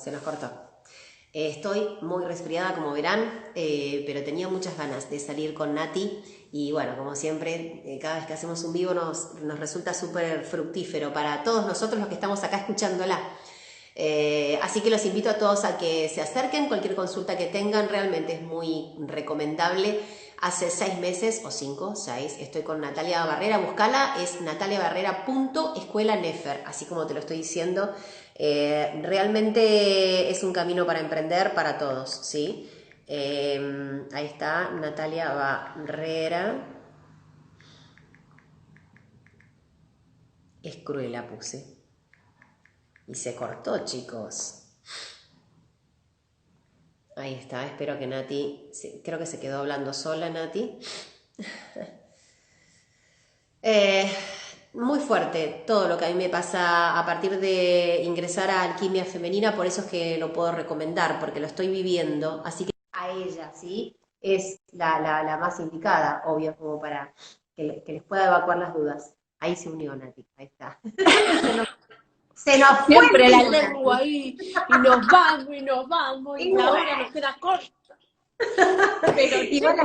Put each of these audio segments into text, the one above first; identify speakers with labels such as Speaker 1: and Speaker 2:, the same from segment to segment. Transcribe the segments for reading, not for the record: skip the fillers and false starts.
Speaker 1: se nos cortó. Estoy muy resfriada, como verán, pero tenía muchas ganas de salir con Nati y bueno, como siempre, cada vez que hacemos un vivo nos resulta súper fructífero para todos nosotros los que estamos acá escuchándola. Así que los invito a todos a que se acerquen, cualquier consulta que tengan, realmente es muy recomendable. Hace 6 meses, o 5, 6, estoy con Natalia Barrera, buscala, es nataliabarrera.escuela-nefer, así como te lo estoy diciendo. Realmente es un camino para emprender para todos, ¿sí? Ahí está, Natalia Barrera. Es cruel la puse. Y se cortó, chicos. Ahí está, espero que Nati, creo que se quedó hablando sola Nati. Eh, Muy fuerte todo lo que a mí me pasa a partir de ingresar a Alquimia Femenina, por eso es que lo puedo recomendar, porque lo estoy viviendo, así que a ella, ¿sí? Es la más indicada, obvio, como para que les pueda evacuar las dudas. Ahí se unió Nati, ahí está. se nos fue el
Speaker 2: Siempre la
Speaker 1: vivo,
Speaker 2: lengua
Speaker 1: Nati.
Speaker 2: ahí, y nos vamos, y
Speaker 1: Y
Speaker 2: la
Speaker 1: bueno,
Speaker 2: hora nos queda corta. Pero che,
Speaker 1: igual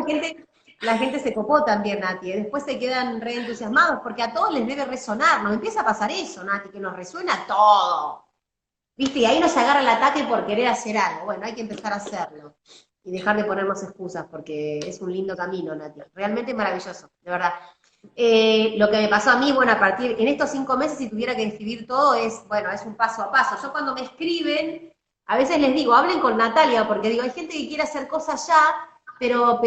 Speaker 1: la gente se copó también, Nati, después se quedan re entusiasmados porque a todos les debe resonar, nos empieza a pasar eso, Nati, que nos resuena todo, ¿viste? Y ahí nos agarra el ataque por querer hacer algo, bueno, hay que empezar a hacerlo y dejar de ponernos excusas porque es un lindo camino, Nati, realmente maravilloso, de verdad. Lo que me pasó a mí, bueno, a partir, en estos 5 meses, si tuviera que describir todo, bueno, es un paso a paso. Yo cuando me escriben, a veces les digo, hablen con Natalia, porque digo, hay gente que quiere hacer cosas ya, pero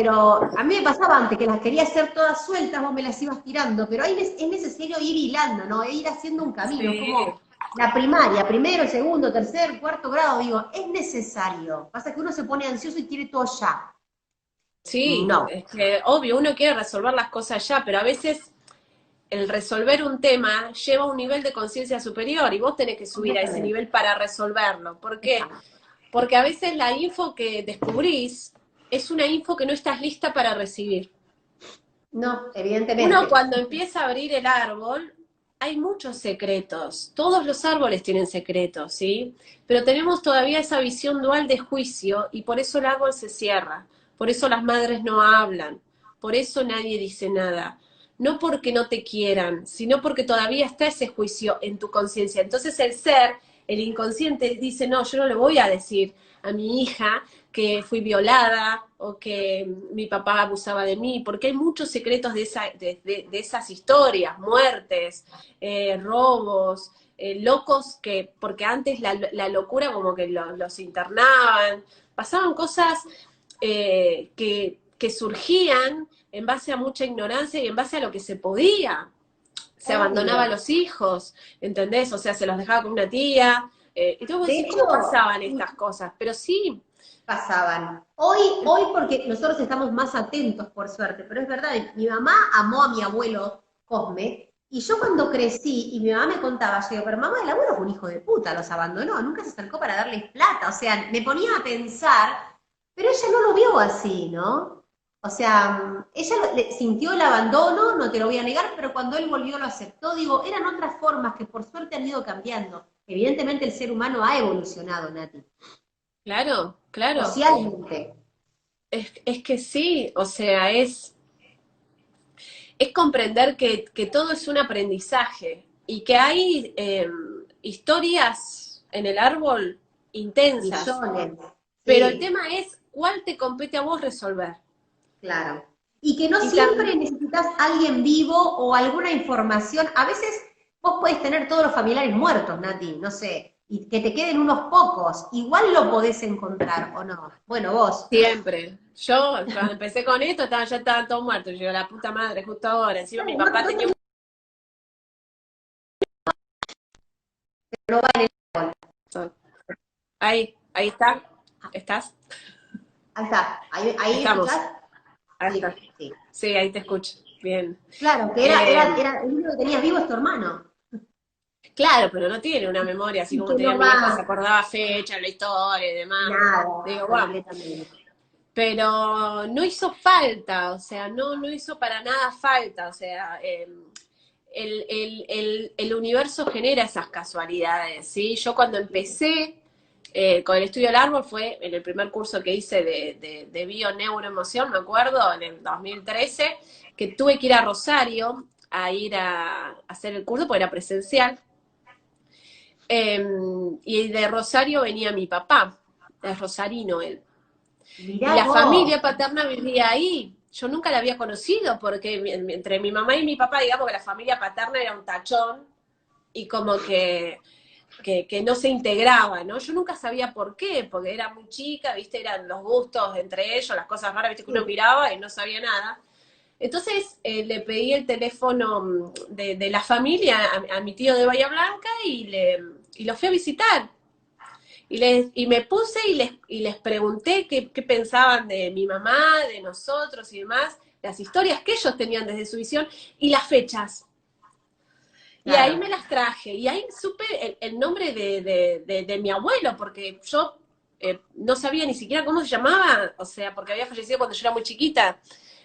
Speaker 1: a mí me pasaba antes que las quería hacer todas sueltas, vos me las ibas tirando, pero ahí es necesario ir hilando, ¿no? E ir haciendo un camino, es
Speaker 2: sí,
Speaker 1: como la primaria, primero, segundo, tercer, cuarto grado, digo, es necesario. Pasa que uno se pone ansioso y quiere todo ya.
Speaker 2: sí,
Speaker 1: No,
Speaker 2: es que obvio, uno quiere resolver las cosas ya, pero a veces el resolver un tema lleva a un nivel de conciencia superior y vos tenés que subir a ese
Speaker 1: completamente.
Speaker 2: nivel para resolverlo. ¿Por qué?
Speaker 1: Exacto.
Speaker 2: Porque a veces la info que descubrís es una info que no estás lista para recibir.
Speaker 1: No,
Speaker 2: Uno
Speaker 1: evidentemente.
Speaker 2: cuando empieza a abrir el árbol, hay muchos secretos. Todos los árboles tienen secretos, ¿sí? Pero tenemos todavía esa visión dual de juicio y por eso el árbol se cierra. Por eso las madres no hablan. Por eso nadie dice nada. No porque no te quieran, sino porque todavía está ese juicio en tu conciencia. Entonces el ser, el inconsciente, dice, no, yo no le voy a decir a mi hija que fui violada o que mi papá abusaba de mí, porque hay muchos secretos de esas historias, muertes, robos, locos que, porque antes la locura como que los internaban, pasaban cosas que surgían en base a mucha ignorancia y en base a lo que se podía. Se abandonaba a
Speaker 1: Obvio.
Speaker 2: los hijos, ¿entendés? O sea, se los dejaba con una tía. Y tú
Speaker 1: De
Speaker 2: decís,
Speaker 1: hecho,
Speaker 2: ¿cómo pasaban estas cosas? Pero sí,
Speaker 1: pasaban. Hoy porque nosotros estamos más atentos, por suerte, pero es verdad, mi mamá amó a mi abuelo Cosme, y yo cuando crecí, y mi mamá me contaba, yo digo, pero mamá, el abuelo fue un hijo de puta, los abandonó, nunca se acercó para darles plata, o sea, me ponía a pensar, pero ella no lo vio así, ¿no? O sea, ella sintió el abandono, no te lo voy a negar, pero cuando él volvió lo aceptó, digo, eran otras formas que por suerte han ido cambiando. Evidentemente el ser humano ha evolucionado, Nati,
Speaker 2: claro, claro.
Speaker 1: socialmente.
Speaker 2: Es que sí, o sea, es comprender que todo es un aprendizaje y que hay historias en el árbol intensas,
Speaker 1: Millones,
Speaker 2: pero el
Speaker 1: sí,
Speaker 2: tema es cuál te compete a vos resolver.
Speaker 1: claro. Y que no
Speaker 2: Y
Speaker 1: siempre necesitas alguien vivo o alguna información. A veces vos podés tener todos los familiares muertos, Nati, no sé, y que te queden unos pocos. Igual lo podés encontrar, ¿o no? Bueno, vos.
Speaker 2: siempre. Yo, cuando empecé con esto, ya estaban todos muertos. Yo, la puta madre, justo ahora. Encima mi
Speaker 1: No,
Speaker 2: papá tenía un...
Speaker 1: no vale.
Speaker 2: Ahí está. ¿Estás?
Speaker 1: Ahí está. Ahí
Speaker 2: Estamos.
Speaker 1: escuchás.
Speaker 2: Ahí
Speaker 1: Sí,
Speaker 2: está.
Speaker 1: sí.
Speaker 2: Sí, ahí te escucho. Bien.
Speaker 1: Claro, que
Speaker 2: Eh,
Speaker 1: el único que tenías vivo es tu hermano.
Speaker 2: claro, pero no tiene una memoria así
Speaker 1: Y
Speaker 2: como
Speaker 1: que
Speaker 2: tenía
Speaker 1: no
Speaker 2: mi viejo, se
Speaker 1: va
Speaker 2: acordaba fecha, la historia y demás.
Speaker 1: nada,
Speaker 2: Digo, wow.
Speaker 1: completamente.
Speaker 2: Pero no hizo falta, o sea, no hizo para nada falta, o sea, el universo genera esas casualidades, ¿sí? Yo cuando empecé con el estudio del árbol fue en el primer curso que hice de bio-neuroemoción, me acuerdo, en el 2013, que tuve que ir a Rosario a ir a hacer el curso porque era presencial. Y de Rosario venía mi papá, es rosarino él. Y
Speaker 1: Mirá
Speaker 2: la
Speaker 1: vos.
Speaker 2: familia paterna vivía ahí. Yo nunca la había conocido porque entre mi mamá y mi papá, digamos que la familia paterna era un tachón y como que no se integraba, ¿no? Yo nunca sabía por qué, porque era muy chica, ¿viste? Eran los gustos entre ellos, las cosas raras, ¿viste? Que uno
Speaker 1: Sí.
Speaker 2: miraba y no sabía nada. Entonces le pedí el teléfono de la familia a mi tío de Bahía Blanca y lo fui a visitar. Y me puse y les pregunté qué pensaban de mi mamá, de nosotros y demás, las historias que ellos tenían desde su visión y las fechas. Y ahí
Speaker 1: Claro.
Speaker 2: me las traje. Y ahí supe el nombre de mi abuelo, porque yo no sabía ni siquiera cómo se llamaba, o sea, porque había fallecido cuando yo era muy chiquita.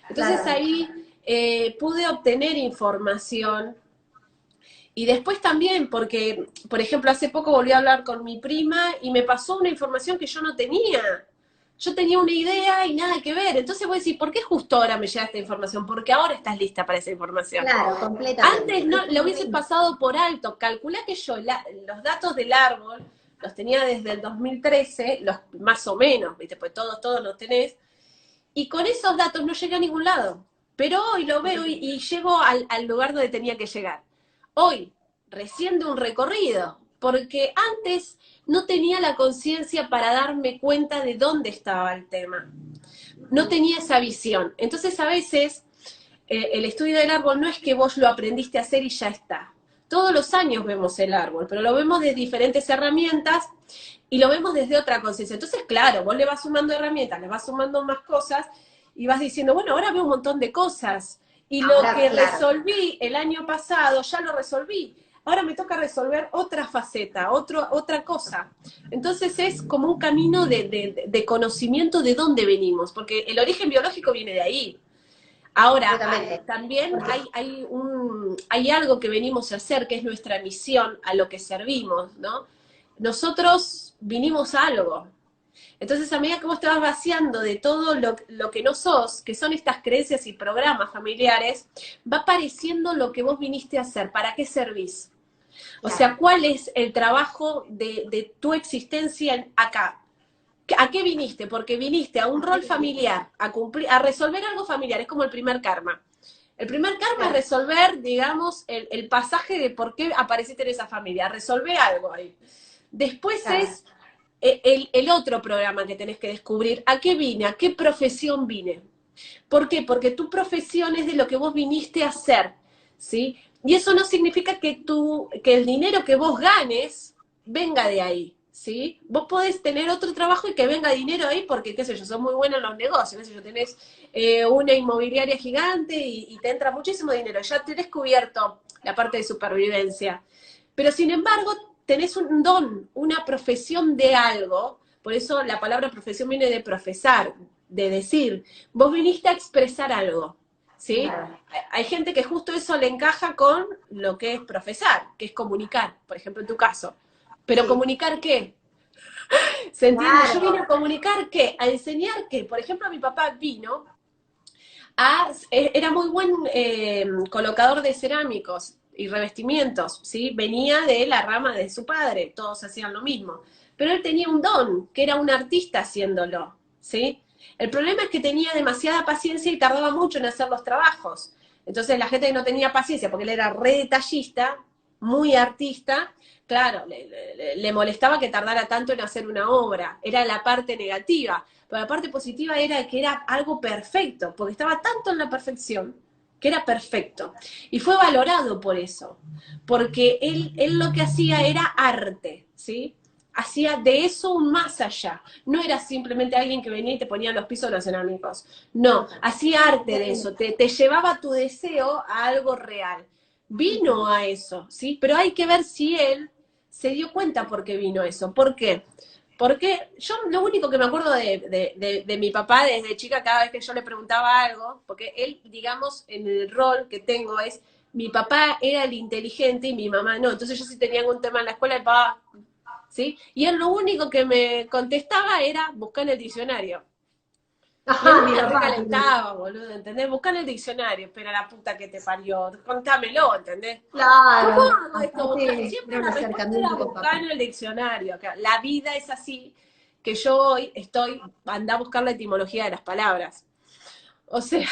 Speaker 2: Entonces
Speaker 1: Claro.
Speaker 2: ahí pude obtener información. Y después también, porque, por ejemplo, hace poco volví a hablar con mi prima y me pasó una información que yo no tenía. Yo tenía una idea y nada que ver. Entonces voy a decir, ¿por qué justo ahora me llega esta información? Porque ahora estás lista para esa información.
Speaker 1: Claro,
Speaker 2: Antes
Speaker 1: completamente.
Speaker 2: no lo hubiese pasado por alto. Calculá que yo los datos del árbol los tenía desde el 2013, los más o menos, ¿viste? Pues todos los tenés. Y con esos datos no llegué a ningún lado. Pero hoy lo veo y llego al lugar donde tenía que llegar. Hoy, recién de un recorrido, porque antes no tenía la conciencia para darme cuenta de dónde estaba el tema. No tenía esa visión. Entonces a veces el estudio del árbol no es que vos lo aprendiste a hacer y ya está. Todos los años vemos el árbol, pero lo vemos de diferentes herramientas y lo vemos desde otra conciencia. Entonces, claro, vos le vas sumando herramientas, le vas sumando más cosas y vas diciendo, bueno, ahora veo un montón de cosas. Y lo
Speaker 1: Ahora,
Speaker 2: que
Speaker 1: claro.
Speaker 2: resolví el año pasado, ya lo resolví. Ahora me toca resolver otra faceta, otra cosa. Entonces es como un camino de conocimiento de dónde venimos, porque el origen biológico viene de ahí. Ahora,
Speaker 1: Completamente.
Speaker 2: también
Speaker 1: Porque,
Speaker 2: hay algo que venimos a hacer, que es nuestra misión, a lo que servimos, ¿no? Nosotros vinimos a algo. Entonces, a medida que vos te vas vaciando de todo lo que no sos, que son estas creencias y programas familiares, va apareciendo lo que vos viniste a hacer, para qué servís. O sea,
Speaker 1: claro.
Speaker 2: cuál es el trabajo de tu existencia acá. ¿A qué viniste? Porque viniste a un rol familiar, a cumplir, a resolver algo familiar, es como el primer karma. El primer karma es
Speaker 1: Claro,
Speaker 2: resolver, digamos, el pasaje de por qué apareciste en esa familia, resolver algo ahí. Después
Speaker 1: claro.
Speaker 2: es el otro programa que tenés que descubrir, ¿a qué vine? ¿A qué profesión vine? ¿Por qué? Porque tu profesión es de lo que vos viniste a hacer, ¿sí? Y eso no significa que el dinero que vos ganes venga de ahí, ¿sí? Vos podés tener otro trabajo y que venga dinero ahí porque, qué sé yo, sos muy buena en los negocios, qué sé yo, tenés una inmobiliaria gigante y te entra muchísimo dinero, ya tenés cubierto la parte de supervivencia. Pero sin embargo, tenés un don, una profesión de algo, por eso la palabra profesión viene de profesar, de decir, vos viniste a expresar algo, ¿sí?
Speaker 1: Claro.
Speaker 2: Hay gente que justo eso le encaja con lo que es profesar, que es comunicar, por ejemplo, en tu caso. Pero
Speaker 1: Sí,
Speaker 2: ¿comunicar qué? ¿Se entiende? Yo vine a
Speaker 1: claro.
Speaker 2: comunicar qué, a enseñar qué. Por ejemplo, mi papá vino era muy buen colocador de cerámicos y revestimientos, ¿sí? Venía de la rama de su padre, todos hacían lo mismo. Pero él tenía un don, que era un artista haciéndolo, ¿sí? El problema es que tenía demasiada paciencia y tardaba mucho en hacer los trabajos. Entonces la gente que no tenía paciencia, porque él era re detallista, muy artista, claro, le molestaba que tardara tanto en hacer una obra. Era la parte negativa. Pero la parte positiva era que era algo perfecto, porque estaba tanto en la perfección que era perfecto. Y fue valorado por eso, porque él lo que hacía era arte, ¿sí? Hacía de eso un más allá. No era simplemente alguien que venía y te ponía en los pisos de los cerámicos. No, hacía arte de eso, te llevaba tu deseo a algo real. Vino a eso, ¿sí? Pero hay que ver si él se dio cuenta por qué vino eso. ¿Por qué? Porque yo lo único que me acuerdo de mi papá desde chica, cada vez que yo le preguntaba algo, porque él, digamos, en el rol que tengo es, mi papá era el inteligente y mi mamá no. Entonces yo si tenía algún tema en la escuela, el papá ¿sí? Y él lo único que me contestaba era buscar en el diccionario. Y a
Speaker 1: Ajá,
Speaker 2: mí
Speaker 1: mi
Speaker 2: me
Speaker 1: papá también.
Speaker 2: recalentaba, boludo, ¿entendés? Buscar en el diccionario, pero la puta que te parió, contámelo, ¿entendés? ¿Cómo
Speaker 1: Claro,
Speaker 2: hago esto?
Speaker 1: aparte
Speaker 2: Siempre
Speaker 1: era un
Speaker 2: la respuesta era
Speaker 1: acercamiento con
Speaker 2: buscar
Speaker 1: papá.
Speaker 2: en el diccionario. La vida es así, que yo hoy anda a buscar la etimología de las palabras. O sea,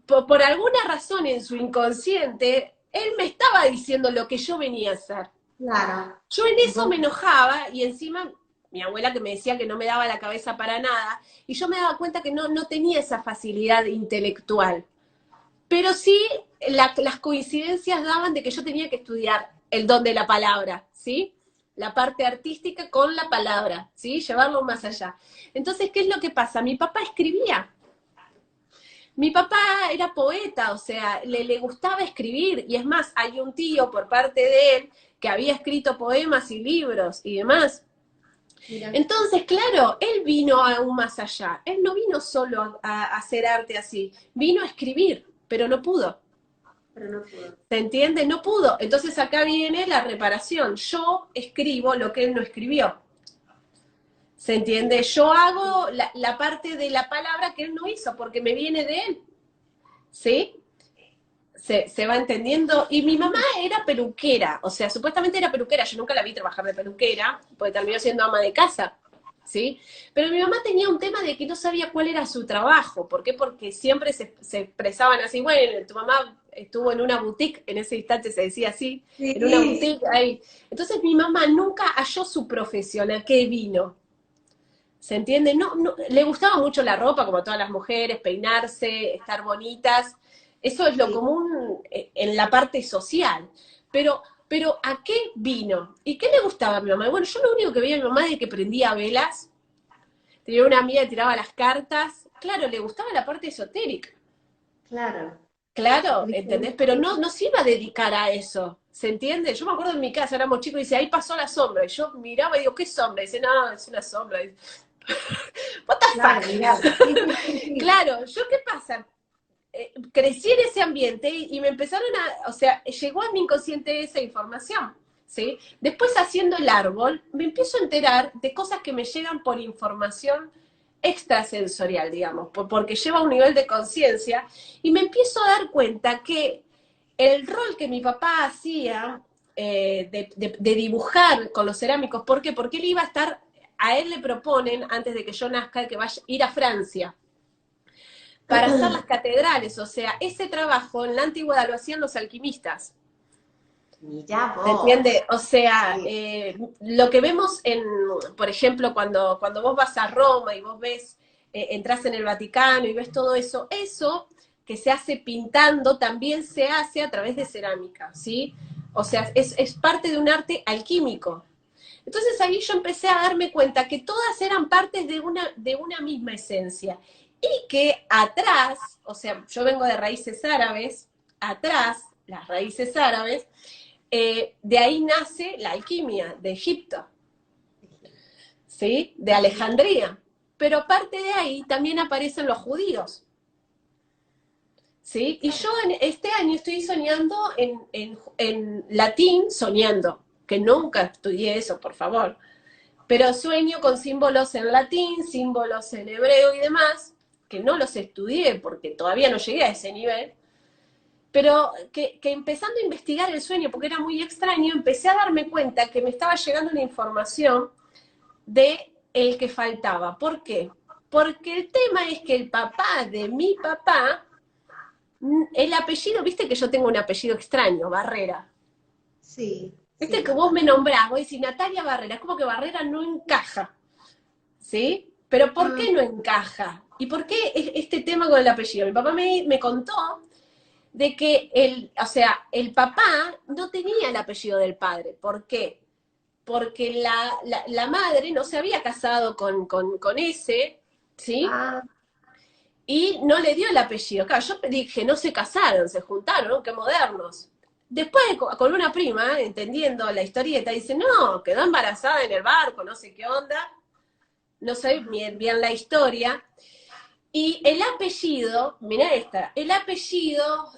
Speaker 2: por alguna razón en su inconsciente, él me estaba diciendo lo que yo venía a hacer.
Speaker 1: Claro.
Speaker 2: Yo en
Speaker 1: Y
Speaker 2: eso
Speaker 1: vos,
Speaker 2: me enojaba y encima mi abuela que me decía que no me daba la cabeza para nada, y yo me daba cuenta que no tenía esa facilidad intelectual. Pero sí, las coincidencias daban de que yo tenía que estudiar el don de la palabra, ¿sí? La parte artística con la palabra, ¿sí? Llevarlo más allá. Entonces, ¿qué es lo que pasa? Mi papá escribía. Mi papá era poeta, o sea, le gustaba escribir, y es más, hay un tío por parte de él que había escrito poemas y libros y demás.
Speaker 1: mira,
Speaker 2: Entonces, claro, él vino aún más allá. Él no vino solo a hacer arte así, vino a escribir, pero no pudo.
Speaker 1: pero no pudo.
Speaker 2: ¿Se entiende? No pudo. Entonces acá viene la reparación. Yo escribo lo que él no escribió. ¿Se entiende? Yo hago la parte de la palabra que él no hizo porque me viene de él. ¿Sí? Se va entendiendo. Y mi mamá era peluquera, o sea, supuestamente era peluquera. Yo nunca la vi trabajar de peluquera, porque terminó siendo ama de casa. ¿Sí? Pero mi mamá tenía un tema de que no sabía cuál era su trabajo. ¿Por qué? Porque siempre se expresaban así, bueno, tu mamá estuvo en una boutique, en ese instante se decía así, en una
Speaker 1: Sí,
Speaker 2: boutique ahí. Entonces mi mamá nunca halló su profesión, a qué vino. ¿Se entiende? Le gustaba mucho la ropa, como a todas las mujeres, peinarse, estar bonitas. Eso es lo
Speaker 1: sí.
Speaker 2: común en la parte social. Pero ¿a qué vino? ¿Y qué le gustaba a mi mamá? Bueno, yo lo único que veía a mi mamá es que prendía velas. Tenía una amiga que tiraba las cartas. Claro, le gustaba la parte esotérica.
Speaker 1: Claro.
Speaker 2: Claro,
Speaker 1: ¿Viste?
Speaker 2: ¿entendés? Pero no se iba a dedicar a eso. ¿Se entiende? Yo me acuerdo en mi casa, éramos chicos, y dice, ahí pasó la sombra. Y yo miraba y digo, ¿qué sombra? Y dice, no, es una sombra. Y, what the
Speaker 1: Claro, mirá.
Speaker 2: fuck?
Speaker 1: Sí, sí, sí, sí.
Speaker 2: Claro, ¿yo qué pasa? Crecí en ese ambiente y me empezaron o sea, llegó a mi inconsciente esa información. ¿Sí? Después haciendo el árbol, me empiezo a enterar de cosas que me llegan por información extrasensorial, digamos, porque lleva un nivel de conciencia, y me empiezo a dar cuenta que el rol que mi papá hacía de dibujar con los cerámicos, ¿por qué? Porque él iba a estar, a él le proponen, antes de que yo nazca, que vaya a ir a Francia para hacer las catedrales, o sea, ese trabajo en la antigüedad lo hacían los alquimistas.
Speaker 1: Mirá
Speaker 2: ¿Se entiende?
Speaker 1: vos.
Speaker 2: O sea,
Speaker 1: Sí.
Speaker 2: lo que vemos por ejemplo, cuando vos vas a Roma y vos ves, entras en el Vaticano y ves todo eso, eso que se hace pintando también se hace a través de cerámica, ¿sí? O sea, es parte de un arte alquímico. Entonces ahí yo empecé a darme cuenta que todas eran partes de una misma esencia. Y que atrás, o sea, yo vengo de raíces árabes, atrás, las raíces árabes, de ahí nace la alquimia de Egipto, ¿sí? De Alejandría. Pero aparte de ahí también aparecen los judíos, ¿sí? Y yo este año estoy soñando en latín, soñando, que nunca estudié eso, por favor, pero sueño con símbolos en latín, símbolos en hebreo y demás, que no los estudié porque todavía no llegué a ese nivel, pero que empezando a investigar el sueño, porque era muy extraño, empecé a darme cuenta que me estaba llegando una información de el que faltaba. ¿Por qué? Porque el tema es que el papá de mi papá, el apellido, viste que yo tengo un apellido extraño, Barrera.
Speaker 1: Sí,
Speaker 2: Viste
Speaker 1: sí,
Speaker 2: que vos me
Speaker 1: bastante.
Speaker 2: nombrás, vos decís Natalia Barrera, es como que Barrera no encaja, ¿sí? Pero ¿por qué
Speaker 1: Mm,
Speaker 2: no encaja? ¿Y por qué este tema con el apellido? Mi papá me contó de que o sea, el papá no tenía el apellido del padre. ¿Por qué? Porque la madre no se había casado con ese, ¿sí?
Speaker 1: ah,
Speaker 2: Y no le dio el apellido. Claro, yo dije, no se casaron, se juntaron, ¿no? Qué modernos. Después, con una prima, entendiendo la historieta, dice, no, quedó embarazada en el barco, no sé qué onda, no sé bien la historia. Y el apellido, mira esta, el apellido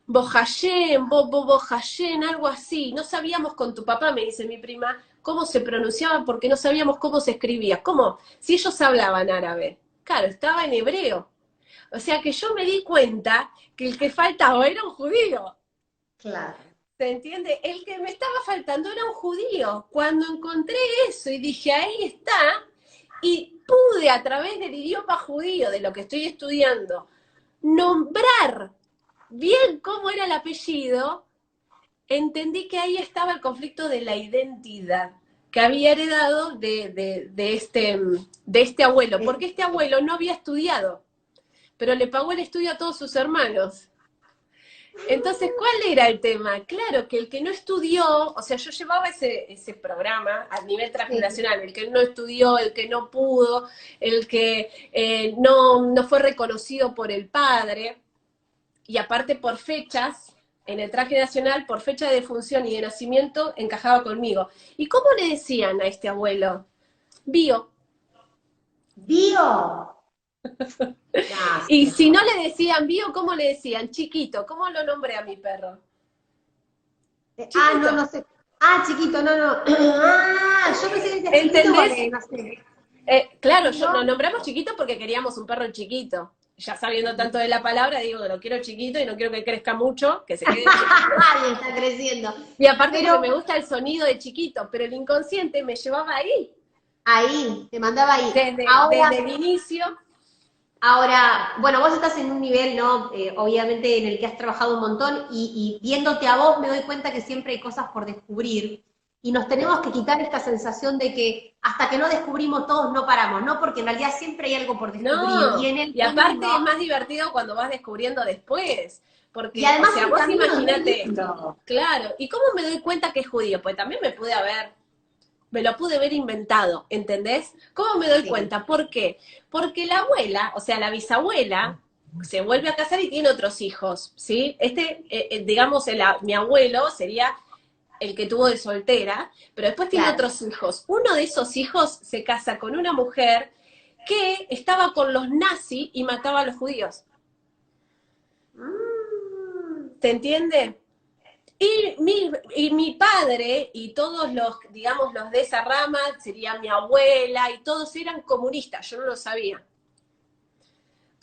Speaker 2: Bojayén, Bojayén, algo así. No sabíamos con tu papá, me dice mi prima, cómo se pronunciaba porque no sabíamos cómo se escribía. ¿Cómo? Si ellos hablaban árabe. Claro, estaba en hebreo. O sea que yo me di cuenta que el que faltaba era un judío.
Speaker 1: Claro.
Speaker 2: ¿Se entiende? El que me estaba faltando era un judío. Cuando encontré eso y dije, ahí está, y pude a través del idioma judío, de lo que estoy estudiando, nombrar bien cómo era el apellido, entendí que ahí estaba el conflicto de la identidad que había heredado de este abuelo, porque este abuelo no había estudiado, pero le pagó el estudio a todos sus hermanos. Entonces, ¿cuál era el tema? Claro, que el que no estudió, o sea, yo llevaba ese programa a nivel
Speaker 1: Sí.
Speaker 2: transgeneracional, el que no estudió, el que no pudo, el que no fue reconocido por el padre, y aparte por fechas, en el traje nacional, por fecha de defunción y de nacimiento, encajaba conmigo. ¿Y cómo le decían a este abuelo? Bio.
Speaker 1: Bio. No,
Speaker 2: Y
Speaker 1: sí,
Speaker 2: si no le decían bio, ¿cómo le decían? Chiquito. ¿Cómo lo nombré a mi perro?
Speaker 1: no,
Speaker 2: Chiquito.
Speaker 1: no sé. Ah, chiquito, no, no. Ah, yo pensé que decía chiquito
Speaker 2: ¿Entendés?
Speaker 1: porque, no sé.
Speaker 2: Claro,
Speaker 1: Bio.
Speaker 2: nos nombramos chiquito porque queríamos un perro chiquito. Ya sabiendo tanto de la palabra, digo que lo quiero chiquito y no quiero que crezca mucho, que se quede chiquito.
Speaker 1: Y está creciendo.
Speaker 2: Y aparte porque
Speaker 1: Pero
Speaker 2: me gusta el sonido de chiquito, pero el inconsciente me llevaba ahí,
Speaker 1: ahí, te mandaba ahí.
Speaker 2: desde el inicio.
Speaker 1: Ahora, bueno, vos estás en un nivel, ¿no? Obviamente en el que has trabajado un montón y viéndote a vos me doy cuenta que siempre hay cosas por descubrir y nos tenemos que quitar esta sensación de que hasta que no descubrimos todos no paramos, ¿no? Porque en realidad siempre hay algo por descubrir y
Speaker 2: No,
Speaker 1: en el
Speaker 2: y aparte es
Speaker 1: camino,
Speaker 2: más divertido cuando vas descubriendo después,
Speaker 1: y
Speaker 2: porque, o
Speaker 1: además
Speaker 2: sea,
Speaker 1: el
Speaker 2: vos
Speaker 1: camino es muy
Speaker 2: imaginate esto,
Speaker 1: lindo.
Speaker 2: claro, ¿y cómo me doy cuenta que es judío? Pues también me lo pude haber inventado, ¿entendés? ¿Cómo me doy
Speaker 1: Sí,
Speaker 2: cuenta? ¿Por qué? Porque la abuela, o sea, la bisabuela, se vuelve a casar y tiene otros hijos, ¿sí? Digamos, mi abuelo sería el que tuvo de soltera, pero después tiene
Speaker 1: claro.
Speaker 2: otros hijos. Uno de esos hijos se casa con una mujer que estaba con los nazis y mataba a los judíos.
Speaker 1: Mm,
Speaker 2: ¿Se entiende? Y mi padre y todos los, digamos, los de esa rama, sería mi abuela, y todos eran comunistas, yo no lo sabía.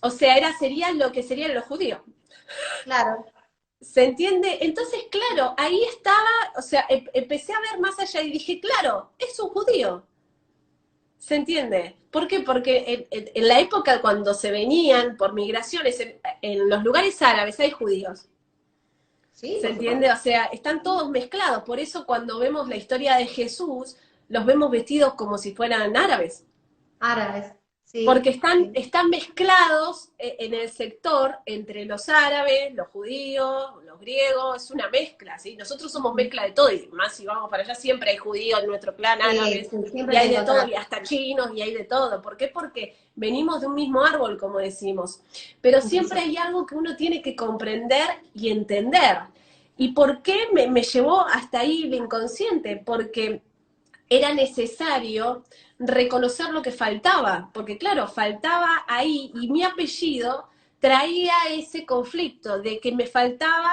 Speaker 2: O sea, serían lo que serían los judíos.
Speaker 1: claro,
Speaker 2: ¿Se entiende? Entonces, claro, ahí estaba, o sea, empecé a ver más allá y dije, claro, es un judío. ¿Se entiende? ¿Por qué? Porque en la época cuando se venían por migraciones, en los lugares árabes hay judíos.
Speaker 1: sí,
Speaker 2: ¿Se
Speaker 1: por
Speaker 2: entiende?
Speaker 1: supuesto.
Speaker 2: O sea, están todos mezclados. Por eso cuando vemos la historia de Jesús, los vemos vestidos como si fueran árabes.
Speaker 1: Árabes,
Speaker 2: Porque
Speaker 1: sí, sí,
Speaker 2: están mezclados en el sector entre los árabes, los judíos, los griegos, es una mezcla, ¿sí? Nosotros somos
Speaker 1: ujú,
Speaker 2: mezcla de todo, y más si vamos para allá, siempre hay judíos en nuestro clan,
Speaker 1: sí,
Speaker 2: árabes,
Speaker 1: sí,
Speaker 2: y
Speaker 1: siempre te
Speaker 2: hay de todo,
Speaker 1: encontrás.
Speaker 2: y hasta chinos, y hay de todo. ¿Por qué? Porque venimos de un mismo árbol, como decimos. Pero siempre hay
Speaker 1: Impresionante.
Speaker 2: algo que uno tiene que comprender y entender. ¿Y por qué me llevó hasta ahí el inconsciente? Porque era necesario reconocer lo que faltaba, porque claro, faltaba ahí y mi apellido traía ese conflicto de que me faltaba,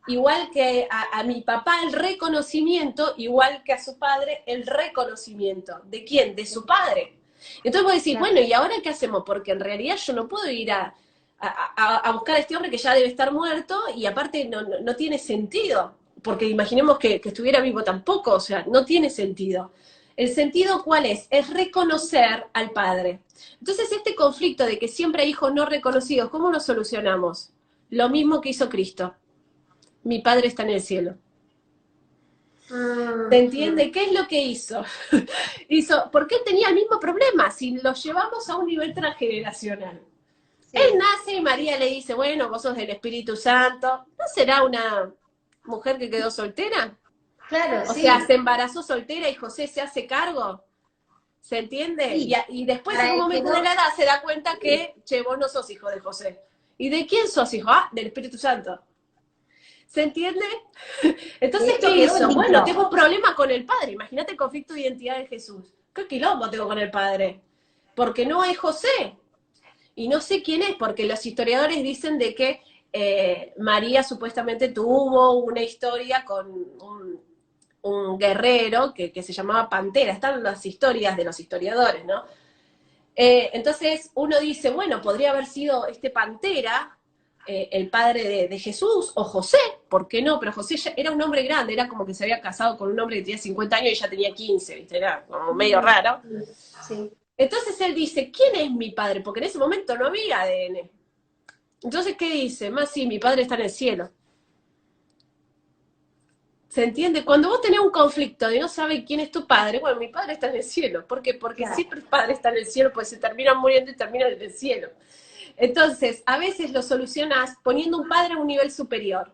Speaker 2: igual que a mi papá, el reconocimiento, igual que a su padre, el reconocimiento. ¿De quién? De su padre. Entonces vos decís,
Speaker 1: Claro.
Speaker 2: bueno, ¿y ahora qué hacemos? Porque en realidad yo no puedo ir a buscar a este hombre que ya debe estar muerto y aparte no tiene sentido, porque imaginemos que estuviera vivo tampoco, o sea, no tiene sentido. ¿El sentido cuál es? Es reconocer al padre. Entonces, este conflicto de que siempre hay hijos no reconocidos, ¿cómo lo solucionamos? Lo mismo que hizo Cristo. Mi padre está en el cielo. ¿Se
Speaker 1: Ujú,
Speaker 2: entiende? ¿Qué es lo que hizo? Porque él tenía el mismo problema, si lo llevamos a un nivel transgeneracional. Él
Speaker 1: sí,
Speaker 2: nace y María le dice, bueno, vos sos del Espíritu Santo. ¿No será una mujer que quedó soltera?
Speaker 1: claro,
Speaker 2: O sea,
Speaker 1: sí,
Speaker 2: se embarazó soltera y José se hace cargo. ¿Se entiende?
Speaker 1: sí.
Speaker 2: Y después, en
Speaker 1: Para
Speaker 2: un
Speaker 1: el que
Speaker 2: momento de
Speaker 1: no,
Speaker 2: la edad, se da cuenta que, che, vos no sos hijo de José. ¿Y de quién sos hijo? Ah, del Espíritu Santo. ¿Se entiende?
Speaker 1: de
Speaker 2: Entonces,
Speaker 1: hecho
Speaker 2: ¿qué
Speaker 1: quedó el
Speaker 2: hizo? Bueno,
Speaker 1: vínculo.
Speaker 2: tengo un problema con el padre. Imagínate el conflicto de identidad de Jesús. ¿Qué quilombo tengo con el padre? Porque no es José. Y no sé quién es, porque los historiadores dicen de que María supuestamente tuvo una historia con un guerrero que se llamaba Pantera, están en las historias de los historiadores, ¿no? Entonces uno dice, bueno, podría haber sido este Pantera, el padre de Jesús, o José, ¿por qué no? Pero José ya era un hombre grande, era como que se había casado con un hombre que tenía 50 años y ya tenía 15, ¿viste? Era como medio raro.
Speaker 1: Sí.
Speaker 2: Entonces él dice, ¿quién es mi padre? Porque en ese momento no había ADN. Entonces, ¿qué dice? Más sí, mi padre está en el cielo. ¿Se entiende? Cuando vos tenés un conflicto y no sabes quién es tu padre, bueno, mi padre está en el cielo. ¿Por qué? Porque
Speaker 1: Claro.
Speaker 2: siempre el padre está en el cielo, pues se terminan muriendo y terminan en el cielo. Entonces, a veces lo solucionás poniendo un padre a un nivel superior.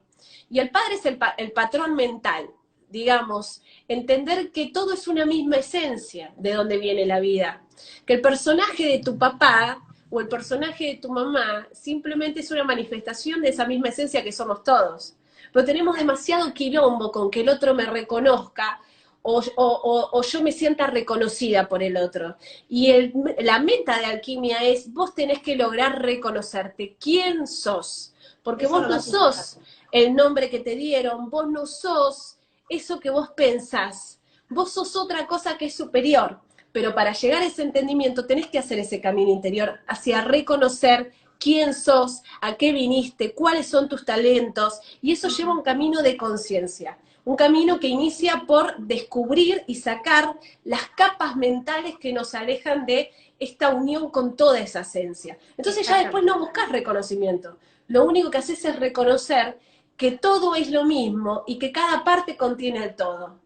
Speaker 2: Y el padre es el patrón mental, digamos, entender que todo es una misma esencia de donde viene la vida. Que el personaje de tu papá o el personaje de tu mamá simplemente es una manifestación de esa misma esencia que somos todos. Pero tenemos demasiado quilombo con que el otro me reconozca o yo me sienta reconocida por el otro. Y la meta de alquimia es, vos tenés que lograr reconocerte quién sos, porque
Speaker 1: Eso es
Speaker 2: vos
Speaker 1: lo
Speaker 2: no
Speaker 1: más
Speaker 2: sos
Speaker 1: importante.
Speaker 2: el nombre que te dieron, vos no sos eso que vos pensás, vos sos otra cosa que es superior. Pero para llegar a ese entendimiento tenés que hacer ese camino interior hacia reconocer quién sos, a qué viniste, cuáles son tus talentos, y eso lleva un camino de conciencia. Un camino que inicia por descubrir y sacar las capas mentales que nos alejan de esta unión con toda esa esencia. Entonces ya después
Speaker 1: Exactamente.
Speaker 2: no buscas reconocimiento. Lo único que haces es reconocer que todo es lo mismo y que cada parte contiene el todo.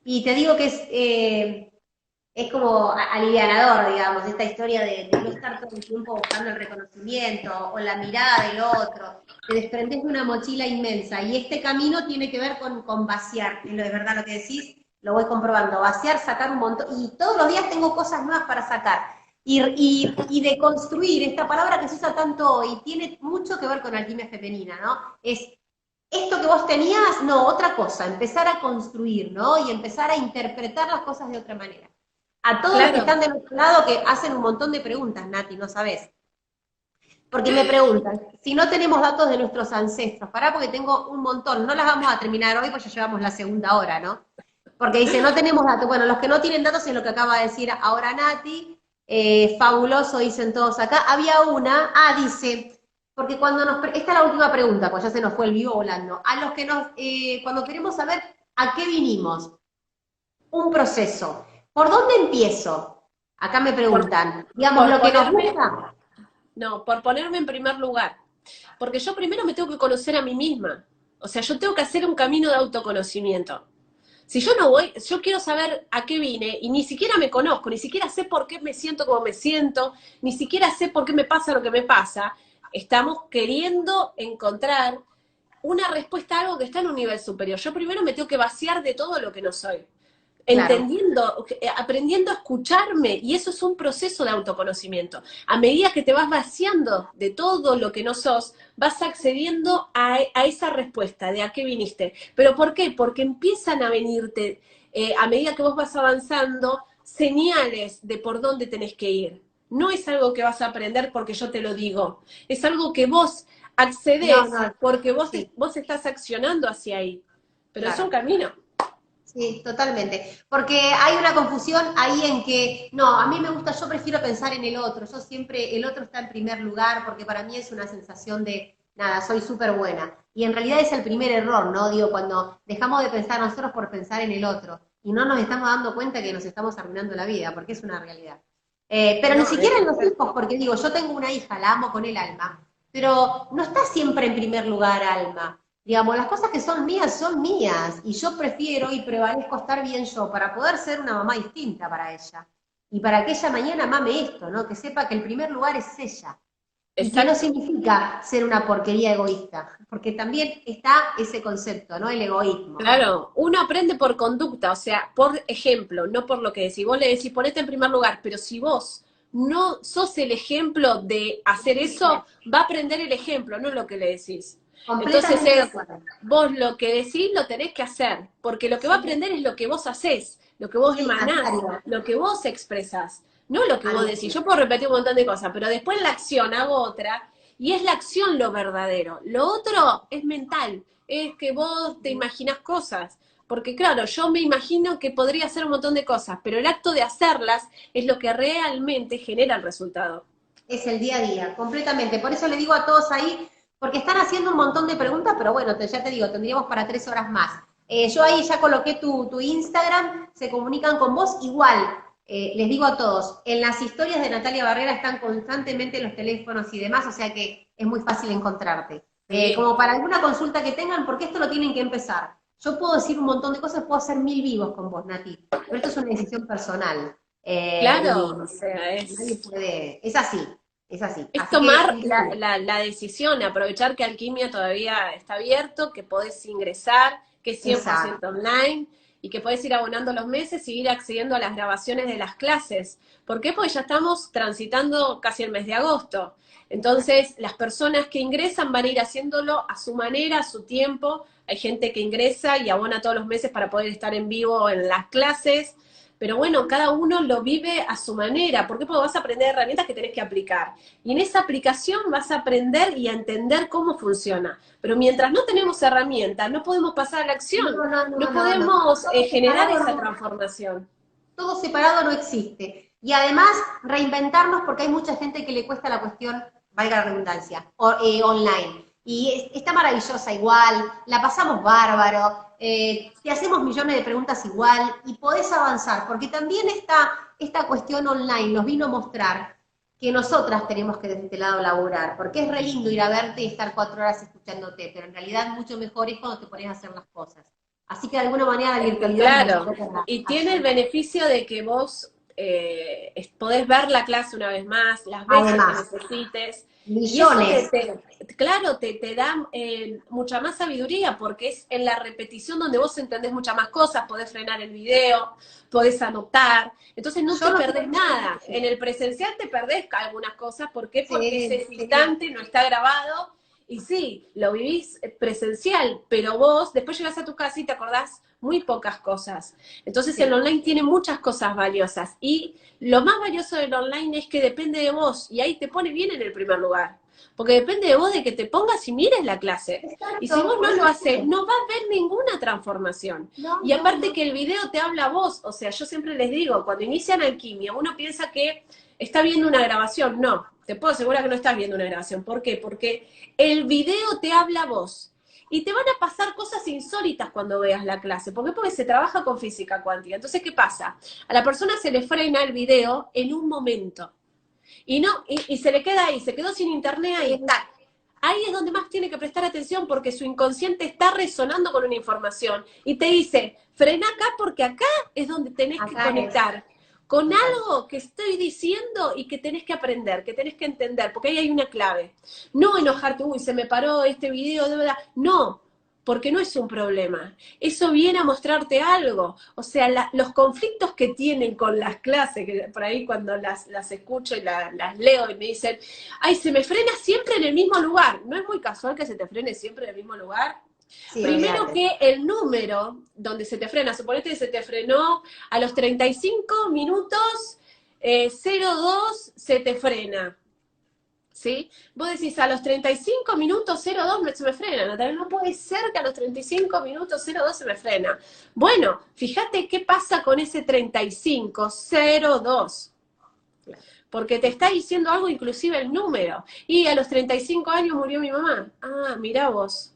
Speaker 1: Y te digo que es como alivianador, digamos, esta historia de no estar todo el tiempo buscando el reconocimiento o la mirada del otro. Te desprendes de una mochila inmensa y este camino tiene que ver con vaciar, es verdad lo que decís, lo voy comprobando, vaciar, sacar un montón, y todos los días tengo cosas nuevas para sacar. Y de construir, esta palabra que se usa tanto hoy, tiene mucho que ver con alquimia femenina, ¿no? Es esto que vos tenías, no, otra cosa, empezar a construir, ¿no? Y empezar a interpretar las cosas de otra manera. A todos los que
Speaker 2: Claro,
Speaker 1: están de nuestro lado que hacen un montón de preguntas, Nati, no sabés. Porque me preguntan, si no tenemos datos de nuestros ancestros, pará porque tengo un montón, no las vamos a terminar hoy, pues ya llevamos la segunda hora, ¿no? Porque dice, no tenemos datos. Bueno, los que no tienen datos es lo que acaba de decir ahora Nati, fabuloso, dicen todos acá. Había una, dice, porque esta es la última pregunta, pues ya se nos fue el vivo volando. A los que cuando queremos saber a qué vinimos, un proceso. ¿Por dónde empiezo? Acá me
Speaker 2: por,
Speaker 1: preguntan, digamos,
Speaker 2: por
Speaker 1: lo que nos
Speaker 2: ponerme,
Speaker 1: gusta.
Speaker 2: no, por ponerme en primer lugar. Porque yo primero me tengo que conocer a mí misma. O sea, yo tengo que hacer un camino de autoconocimiento. Si yo no voy, yo quiero saber a qué vine y ni siquiera me conozco, ni siquiera sé por qué me siento como me siento, ni siquiera sé por qué me pasa lo que me pasa, estamos queriendo encontrar una respuesta a algo que está en un nivel superior. Yo primero me tengo que vaciar de todo lo que no soy,
Speaker 1: Claro,
Speaker 2: entendiendo, aprendiendo a escucharme, y eso es un proceso de autoconocimiento. A medida que te vas vaciando de todo lo que no sos, vas accediendo a esa respuesta de a qué viniste. ¿Pero por qué? Porque empiezan a venirte, a medida que vos vas avanzando, señales de por dónde tenés que ir. No es algo que vas a aprender porque yo te lo digo, es algo que vos
Speaker 1: no,
Speaker 2: accedes
Speaker 1: no,
Speaker 2: porque
Speaker 1: sí,
Speaker 2: vos estás accionando hacia ahí. Pero es un
Speaker 1: claro.
Speaker 2: camino.
Speaker 1: Sí, totalmente. Porque hay una confusión ahí en que, no, a mí me gusta, yo prefiero pensar en el otro. Yo siempre, el otro está en primer lugar porque para mí es una sensación de, nada, soy súper buena. Y en realidad es el primer error, ¿no? Digo, cuando dejamos de pensar nosotros por pensar en el otro y no nos estamos dando cuenta que nos estamos arruinando la vida, porque es una realidad. Pero ni
Speaker 2: No,
Speaker 1: siquiera en los hijos, porque digo, yo tengo una hija, la amo con el alma, pero no está siempre en primer lugar, Alma. Digamos, las cosas que son mías, y yo prefiero y prevalezco estar bien yo para poder ser una mamá distinta para ella. Y para que ella mañana mame esto, ¿no? Que sepa que el primer lugar es ella. Y que no
Speaker 2: exacto.
Speaker 1: significa ser una porquería egoísta, porque también está ese concepto, ¿no? El egoísmo.
Speaker 2: Claro, uno aprende por conducta, o sea, por ejemplo, no por lo que decís. Vos le decís, ponete en primer lugar, pero si vos no sos el ejemplo de hacer eso, va a aprender el ejemplo, no lo que le decís. Entonces
Speaker 1: Completamente de
Speaker 2: es,
Speaker 1: acuerdo.
Speaker 2: vos lo que decís lo tenés que hacer, porque lo que va a
Speaker 1: Sí,
Speaker 2: aprender es lo que vos hacés, lo que vos
Speaker 1: sí, a
Speaker 2: emanás,
Speaker 1: diario,
Speaker 2: lo que vos expresás, no lo que
Speaker 1: a
Speaker 2: vos decís.
Speaker 1: diario.
Speaker 2: Yo puedo repetir un montón de cosas, pero después en la acción hago otra, y es la acción lo verdadero. Lo otro es mental, es que vos te imaginas cosas. porque claro, yo me imagino que podría hacer un montón de cosas, pero el acto de hacerlas es lo que realmente genera el resultado.
Speaker 1: Es el día a día, completamente. Por eso le digo a todos ahí, porque están haciendo un montón de preguntas, pero bueno, ya te digo, tendríamos para 3 horas más. Yo ahí ya coloqué tu Instagram, se comunican con vos igual. Les digo a todos, en las historias de Natalia Barrera están constantemente los teléfonos y demás, o sea que es muy fácil encontrarte.
Speaker 2: Sí.
Speaker 1: Como para alguna consulta que tengan, porque esto lo tienen que empezar. Yo puedo decir un montón de cosas, puedo hacer 1000 vivos con vos, Nati, pero esto es una decisión personal. Y
Speaker 2: Claro, o sea,
Speaker 1: nadie
Speaker 2: es,
Speaker 1: puede, es así, es así.
Speaker 2: es
Speaker 1: Así que
Speaker 2: tomar la decisión, aprovechar que Alquimia todavía está abierto, que podés ingresar, que es 100%
Speaker 1: exacto.
Speaker 2: online y que podés ir abonando los meses y ir accediendo a las grabaciones de las clases. ¿Por qué? Porque ya estamos transitando casi el mes de agosto. Entonces, las personas que ingresan van a ir haciéndolo a su manera, a su tiempo. Hay gente que ingresa y abona todos los meses para poder estar en vivo en las clases. Pero bueno, cada uno lo vive a su manera. ¿Por qué? Porque vas a aprender herramientas que tenés que aplicar. Y en esa aplicación vas a aprender y a entender cómo funciona. Pero mientras no tenemos herramientas, no podemos pasar a la acción.
Speaker 1: No, no,
Speaker 2: No
Speaker 1: no, no, no.
Speaker 2: podemos
Speaker 1: Todo
Speaker 2: generar
Speaker 1: separado
Speaker 2: esa
Speaker 1: no,
Speaker 2: transformación.
Speaker 1: todo separado no existe. Y además, reinventarnos porque hay mucha gente que le cuesta la cuestión, valga la redundancia, online. Y está maravillosa igual, la pasamos bárbaro, te hacemos millones de preguntas igual y podés avanzar, porque también esta cuestión online nos vino a mostrar que nosotras tenemos que desde este lado laburar, porque es re lindo ir a verte y estar 4 horas escuchándote, pero en realidad mucho mejor es cuando te pones a hacer las cosas. Así que de alguna manera la
Speaker 2: Es que
Speaker 1: virtualidad nos
Speaker 2: claro,
Speaker 1: ayudó para
Speaker 2: y tiene el
Speaker 1: hacer.
Speaker 2: beneficio de que vos podés ver la clase una vez más, las veces que
Speaker 1: Además,
Speaker 2: necesites, y eso
Speaker 1: millones.
Speaker 2: claro, te da mucha más sabiduría, porque es en la repetición donde vos entendés muchas más cosas, podés frenar el video, podés anotar, entonces no
Speaker 1: Yo
Speaker 2: te
Speaker 1: no
Speaker 2: perdés
Speaker 1: sé
Speaker 2: nada. En el presencial te perdés algunas cosas, ¿por qué? Porque es
Speaker 1: sí,
Speaker 2: ese
Speaker 1: sí,
Speaker 2: instante, no está grabado, y sí, lo vivís presencial, pero vos después llegás a tu casa y te acordás muy pocas cosas. Entonces el
Speaker 1: sí.
Speaker 2: online tiene muchas cosas valiosas y lo más valioso del online es que depende de vos y ahí te pone bien en el primer lugar. Porque depende de vos de que te pongas y mires la clase. Y si
Speaker 1: Exacto,
Speaker 2: vos
Speaker 1: por
Speaker 2: no
Speaker 1: eso
Speaker 2: lo haces,
Speaker 1: digo.
Speaker 2: no va a haber ninguna transformación.
Speaker 1: No,
Speaker 2: Y
Speaker 1: no,
Speaker 2: aparte
Speaker 1: no.
Speaker 2: que el video te habla a vos, o sea, yo siempre les digo, cuando inician alquimia, uno piensa que está viendo una grabación. No, te puedo asegurar que no estás viendo una grabación. ¿Por qué? Porque el video te habla a vos. Y te van a pasar cosas insólitas cuando veas la clase. ¿Por qué? Porque se trabaja con física cuántica. Entonces, ¿qué pasa? A la persona se le frena el video en un momento. Y no, y se le queda ahí, se quedó sin internet ahí,
Speaker 1: Sí,
Speaker 2: tac. Ahí es donde más tiene que prestar atención porque su inconsciente está resonando con una información y te dice, frena acá porque acá es donde tenés que
Speaker 1: acá es.
Speaker 2: conectar con
Speaker 1: Exacto.
Speaker 2: algo que estoy diciendo y que tenés que aprender, que tenés que entender, porque ahí hay una clave. No enojarte, uy, se me paró este video, de verdad. No, porque no es un problema. Eso viene a mostrarte algo. O sea, los conflictos que tienen con las clases, que por ahí cuando las escucho y las leo y me dicen, ay, se me frena siempre en el mismo lugar. ¿No es muy casual que se te frene siempre en el mismo lugar?
Speaker 1: Sí,
Speaker 2: Primero
Speaker 1: olvídate.
Speaker 2: que el número donde se te frena, suponete que se te frenó a los 35 minutos 02 se te frena. ¿Sí? Vos decís, a los 35 minutos 02 se me frena, Natalia, no puede ser que a los 35 minutos 02 se me frena. Bueno, fíjate qué pasa con ese 3502, porque te está diciendo algo inclusive el número. Y a los 35 años murió mi mamá. Ah, mirá vos.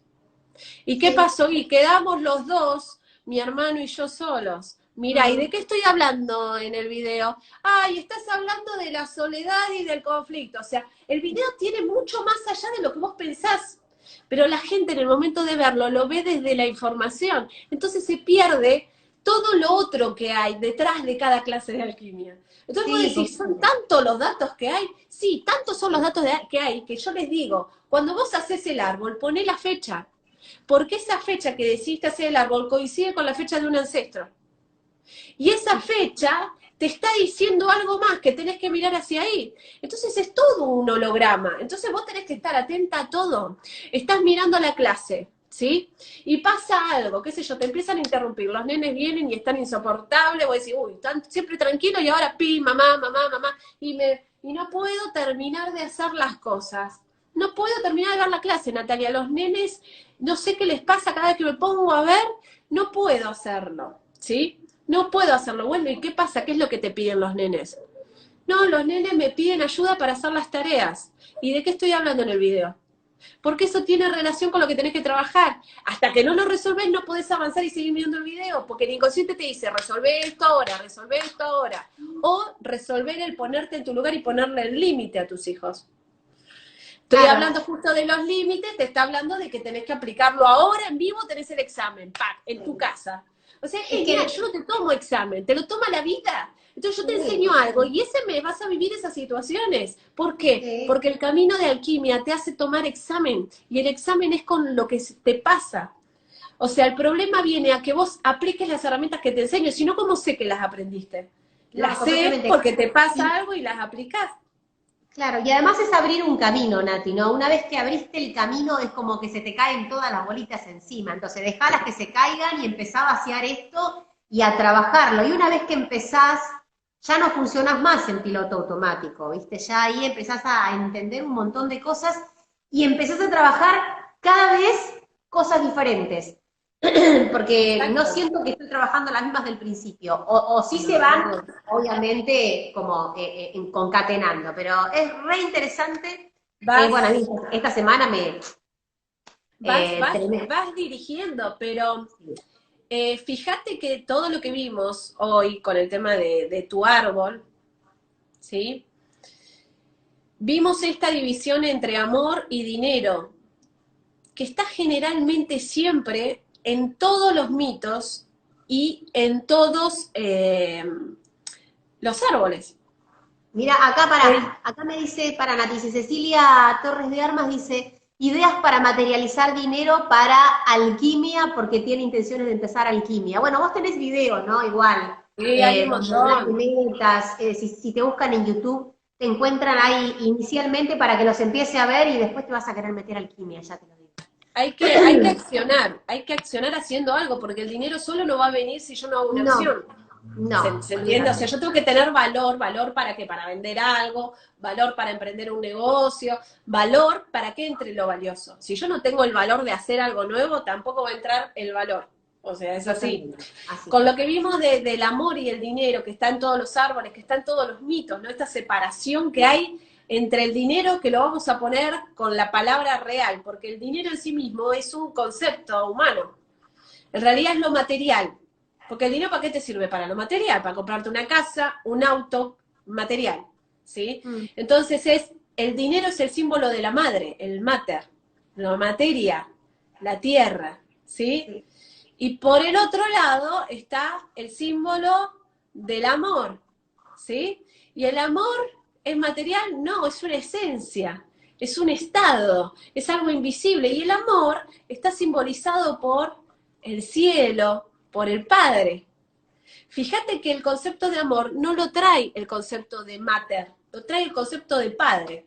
Speaker 2: ¿Y qué
Speaker 1: Sí.
Speaker 2: pasó? Y quedamos los dos, mi hermano y yo solos. Mira, ¿y de
Speaker 1: Mm,
Speaker 2: qué estoy hablando en el video? Ay, estás hablando de la soledad y del conflicto. O sea, el video tiene mucho más allá de lo que vos pensás. Pero la gente en el momento de verlo lo ve desde la información. Entonces se pierde todo lo otro que hay detrás de cada clase de alquimia. Entonces vos
Speaker 1: sí,
Speaker 2: decís, ¿son
Speaker 1: completamente.
Speaker 2: tantos los datos que hay? Sí, tantos son los datos que hay que yo les digo, cuando vos haces el árbol, poné la fecha, porque esa fecha que decidiste hacer el árbol coincide con la fecha de un ancestro. Y esa fecha te está diciendo algo más, que tenés que mirar hacia ahí. Entonces es todo un holograma. Entonces vos tenés que estar atenta a todo. Estás mirando la clase, ¿sí? Y pasa algo, qué sé yo, te empiezan a interrumpir. Los nenes vienen y están insoportables, vos decís, uy, están siempre tranquilos y ahora pi, mamá, mamá, mamá, y no puedo terminar de hacer las cosas. No puedo terminar de ver la clase, Natalia. Los nenes, no sé qué les pasa cada vez que me pongo a ver, no puedo hacerlo, ¿sí? No puedo hacerlo. Bueno, ¿y qué pasa? ¿Qué es lo que te piden los nenes? No, los nenes me piden ayuda para hacer las tareas. ¿Y de qué estoy hablando en el video? Porque eso tiene relación con lo que tenés que trabajar. Hasta que no lo resolvés, no podés avanzar y seguir viendo el video, porque el inconsciente te dice, resolvé esto ahora, resolvé esto ahora. O resolver el ponerte en tu lugar y ponerle el límite a tus hijos. Estoy
Speaker 1: Claro.
Speaker 2: hablando justo de los límites, te está hablando de que tenés que aplicarlo ahora en vivo, tenés el examen, ¡pac!, en tu casa. O sea, es
Speaker 1: Es
Speaker 2: genial,
Speaker 1: que,
Speaker 2: yo no te tomo examen, te lo toma la vida. Entonces yo te
Speaker 1: sí,
Speaker 2: enseño algo y ese mes vas a vivir esas situaciones. ¿Por qué?
Speaker 1: sí.
Speaker 2: Porque el camino de alquimia te hace tomar examen y el examen es con lo que te pasa. O sea, el problema viene a que vos apliques las herramientas que te enseño, si no, ¿cómo sé que las aprendiste?
Speaker 1: No,
Speaker 2: Las sé
Speaker 1: completamente.
Speaker 2: porque te pasa
Speaker 1: Y,
Speaker 2: algo y las aplicás.
Speaker 1: claro, y además es abrir un camino, Nati, ¿no? Una vez que abriste el camino es como que se te caen todas las bolitas encima. Entonces, dejalas que se caigan y empezá a vaciar esto y a trabajarlo. Y una vez que empezás, ya no funcionás más en piloto automático, ¿viste? Ya ahí empezás a entender un montón de cosas y empezás a trabajar cada vez cosas diferentes. Porque no
Speaker 2: Exacto.
Speaker 1: siento que estoy trabajando las mismas del principio, o sí se van,
Speaker 2: No.
Speaker 1: obviamente, como concatenando, pero es re interesante. Bueno, a mí
Speaker 2: Vas
Speaker 1: esta semana me... tremendo.
Speaker 2: vas dirigiendo, pero fíjate que todo lo que vimos hoy con el tema de tu árbol, ¿sí? Vimos esta división entre amor y dinero, que está generalmente siempre en todos los mitos y en todos los árboles.
Speaker 1: Mira,
Speaker 2: El-
Speaker 1: acá me dice, para Nati, dice Cecilia Torres de Armas, dice, ideas para materializar dinero para alquimia, porque tiene intenciones de empezar alquimia. Bueno, vos tenés video, ¿no? Igual,
Speaker 2: sí, hay un
Speaker 1: donde hablas de
Speaker 2: montón.
Speaker 1: metas, si te buscan en YouTube, te encuentran ahí inicialmente para que los empiece a ver y después te vas a querer meter alquimia, ya te lo digo.
Speaker 2: Hay que accionar haciendo algo, porque el dinero solo no va a venir si yo no hago una
Speaker 1: No,
Speaker 2: acción.
Speaker 1: no,
Speaker 2: ¿Se entiende? O sea,
Speaker 1: olvídate.
Speaker 2: yo tengo que tener valor, valor para qué, para vender algo, valor para emprender un negocio, valor para que entre lo valioso. Si yo no tengo el valor de hacer algo nuevo, tampoco va a entrar el valor. O sea, es así.
Speaker 1: Totalmente, así.
Speaker 2: Con lo que vimos del amor y el dinero, que está en todos los árboles, que está en todos los mitos, ¿no? Esta separación que hay entre el dinero, que lo vamos a poner con la palabra real, porque el dinero en sí mismo es un concepto humano. En realidad es lo material. Porque el dinero, ¿para qué te sirve? Para lo material, para comprarte una casa, un auto, material. ¿Sí?
Speaker 1: Mm,
Speaker 2: Entonces el dinero es el símbolo de la madre, el mater, la materia, la tierra. ¿Sí?
Speaker 1: sí.
Speaker 2: Y por el otro lado está el símbolo del amor. ¿Sí? Y el amor es material, no, es una esencia, es un estado, es algo invisible. Y el amor está simbolizado por el cielo, por el Padre. Fíjate que el concepto de amor no lo trae el concepto de mater, lo trae el concepto de padre.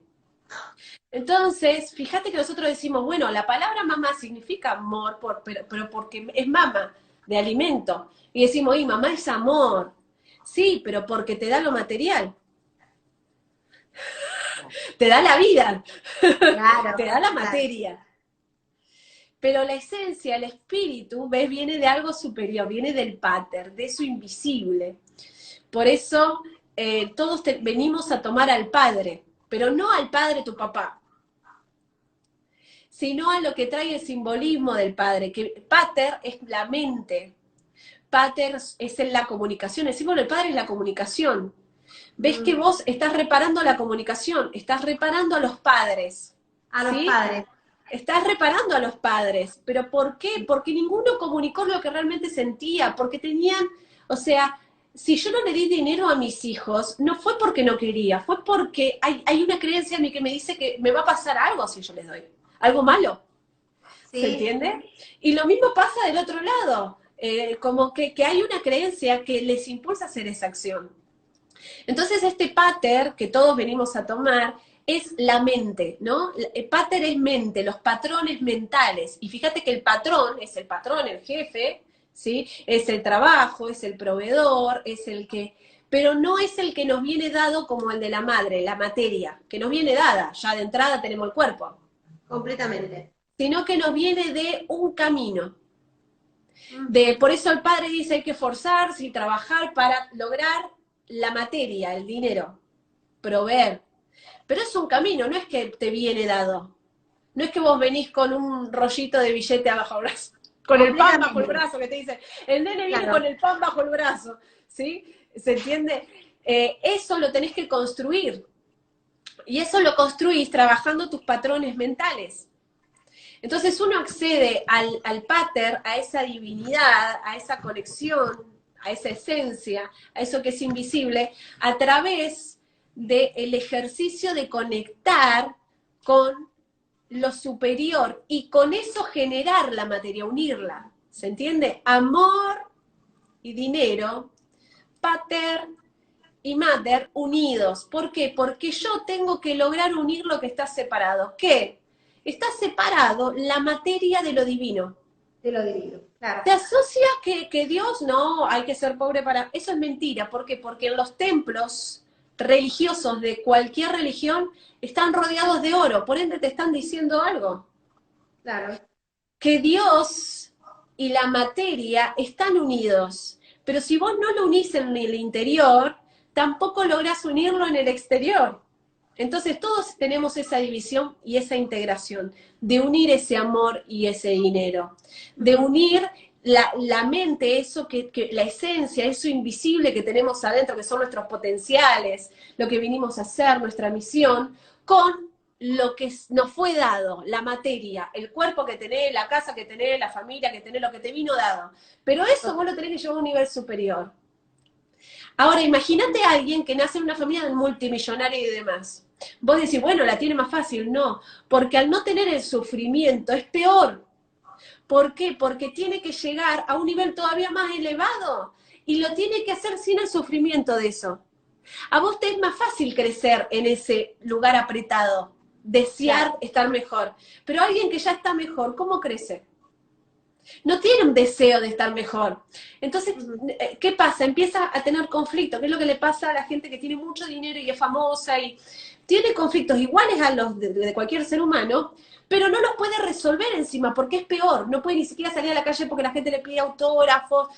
Speaker 2: Entonces, fíjate que nosotros decimos, bueno, la palabra mamá significa amor, pero porque es mama, de alimento. Y decimos, y mamá es amor. Sí, pero porque te da lo material, te da la vida,
Speaker 1: Claro,
Speaker 2: te da la
Speaker 1: claro.
Speaker 2: materia. Pero la esencia, el espíritu, ¿ves? Viene de algo superior, viene del pater, de eso invisible. Por eso todos venimos a tomar al Padre, pero no al Padre tu papá, sino a lo que trae el simbolismo del Padre, que pater es la mente, pater es en la comunicación, el símbolo del Padre es la comunicación. Ves que
Speaker 1: Mm,
Speaker 2: vos estás reparando la comunicación, estás reparando a los padres,
Speaker 1: a los
Speaker 2: ¿sí?
Speaker 1: padres.
Speaker 2: Estás reparando a los padres, pero ¿por qué? Porque ninguno comunicó lo que realmente sentía, porque tenían, o sea, si yo no le di dinero a mis hijos, no fue porque no quería, fue porque hay una creencia en mí que me dice que me va a pasar algo si yo les doy, algo malo, ¿se
Speaker 1: Sí,
Speaker 2: entiende? Y lo mismo pasa del otro lado, como que hay una creencia que les impulsa a hacer esa acción. Entonces, este pater que todos venimos a tomar es la mente, ¿no? El pater es mente, los patrones mentales. Y fíjate que el patrón es el patrón, el jefe, ¿sí? Es el trabajo, es el proveedor, es el que pero no es el que nos viene dado como el de la madre, la materia, que nos viene dada, ya de entrada tenemos el cuerpo,
Speaker 1: Completamente.
Speaker 2: sino que nos viene de un camino.
Speaker 1: Mm.
Speaker 2: Por eso el padre dice hay que esforzarse y trabajar para lograr la materia, el dinero, proveer. Pero es un camino, no es que te viene dado. No es que vos venís con un rollito de billete abajo el brazo, con el pan bajo el
Speaker 1: Completamente.
Speaker 2: brazo, que te dice, el nene viene con
Speaker 1: Claro.
Speaker 2: el pan bajo el brazo, ¿sí? ¿Se entiende? Eso lo tenés que construir. Y eso lo construís trabajando tus patrones mentales. Entonces uno accede al pater, a esa divinidad, a esa conexión, a esa esencia, a eso que es invisible, a través del ejercicio de conectar con lo superior y con eso generar la materia, unirla. ¿Se entiende? Amor y dinero, pater y mater unidos. ¿Por qué? Porque yo tengo que lograr unir lo que está separado. ¿Qué? Está separado la materia de lo divino.
Speaker 1: De lo divino. Claro.
Speaker 2: ¿Te asocia que Dios no hay que ser pobre para...? Eso es mentira. ¿Por qué? Porque en los templos religiosos de cualquier religión están rodeados de oro. Por ende te están diciendo algo.
Speaker 1: Claro.
Speaker 2: Que Dios y la materia están unidos. Pero si vos no lo unís en el interior, tampoco lográs unirlo en el exterior. Entonces todos tenemos esa división y esa integración, de unir ese amor y ese dinero, de unir la mente, eso la esencia, eso invisible que tenemos adentro, que son nuestros potenciales, lo que vinimos a hacer, nuestra misión, con lo que nos fue dado, la materia, el cuerpo que tenés, la casa que tenés, la familia que tenés, lo que te vino dado. Pero eso vos lo tenés que llevar a un nivel superior. Ahora, imagínate a alguien que nace en una familia multimillonaria y demás. Vos decís, bueno, la tiene más fácil. No, porque al no tener el sufrimiento es peor. ¿Por qué? Porque tiene que llegar a un nivel todavía más elevado y lo tiene que hacer sin el sufrimiento de eso. A vos te es más fácil crecer en ese lugar apretado, desear estar mejor. Pero alguien que ya está mejor, ¿cómo crece? No tiene un deseo de estar mejor. Entonces, ¿qué pasa? Empieza a tener conflictos, que es lo que le pasa a la gente que tiene mucho dinero y es famosa y tiene conflictos iguales a los de cualquier ser humano, pero no los puede resolver encima porque es peor. No puede ni siquiera salir a la calle porque la gente le pide autógrafos.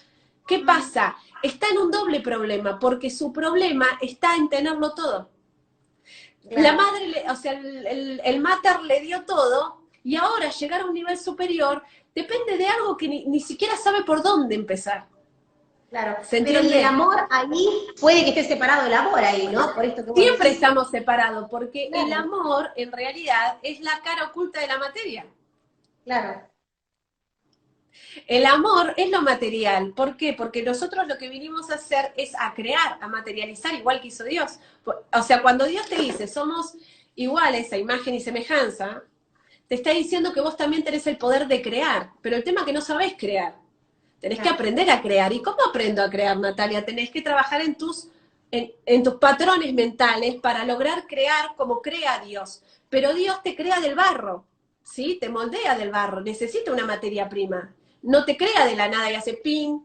Speaker 2: ¿Qué pasa? Está en un doble problema, porque su problema está en tenerlo todo.
Speaker 1: Claro.
Speaker 2: La madre, o sea, el mater le dio todo, y ahora llegar a un nivel superior depende de algo que ni siquiera sabe por dónde empezar.
Speaker 1: Claro,
Speaker 2: ¿Se
Speaker 1: pero
Speaker 2: entiende?
Speaker 1: el amor ahí, puede que esté separado el amor ahí, ¿no? Por esto que vos
Speaker 2: Siempre
Speaker 1: decís.
Speaker 2: estamos separados, porque
Speaker 1: Claro,
Speaker 2: el amor, en realidad, es la cara oculta de la materia.
Speaker 1: claro,
Speaker 2: El amor es lo material. ¿Por qué? Porque nosotros lo que vinimos a hacer es a crear, a materializar, igual que hizo Dios. O sea, cuando Dios te dice, somos iguales a imagen y semejanza, te está diciendo que vos también tenés el poder de crear, pero el tema es que no sabés crear. Tenés que aprender a crear. ¿Y cómo aprendo a crear, Natalia? Tenés que trabajar en tus patrones mentales para lograr crear como crea Dios. Pero Dios te crea del barro, ¿sí? Te moldea del barro, necesita una materia prima. No te crea de la nada y hace ping.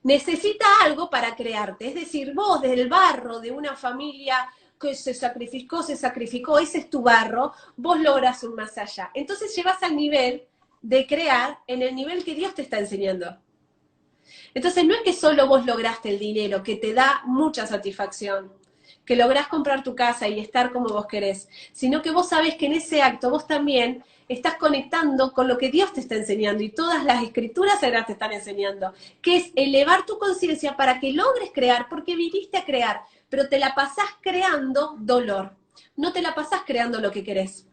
Speaker 2: Necesita algo para crearte. Es decir, vos desde el barro de una familia que se sacrificó, ese es tu barro, vos logras un más allá. Entonces llevas al nivel de crear en el nivel que Dios te está enseñando. Entonces no es que solo vos lograste el dinero, que te da mucha satisfacción, que lográs comprar tu casa y estar como vos querés, sino que vos sabés que en ese acto vos también estás conectando con lo que Dios te está enseñando y todas las escrituras sagradas te están enseñando, que es elevar tu conciencia para que logres crear, porque viniste a crear, pero te la pasás creando dolor, no te la pasás creando lo que querés.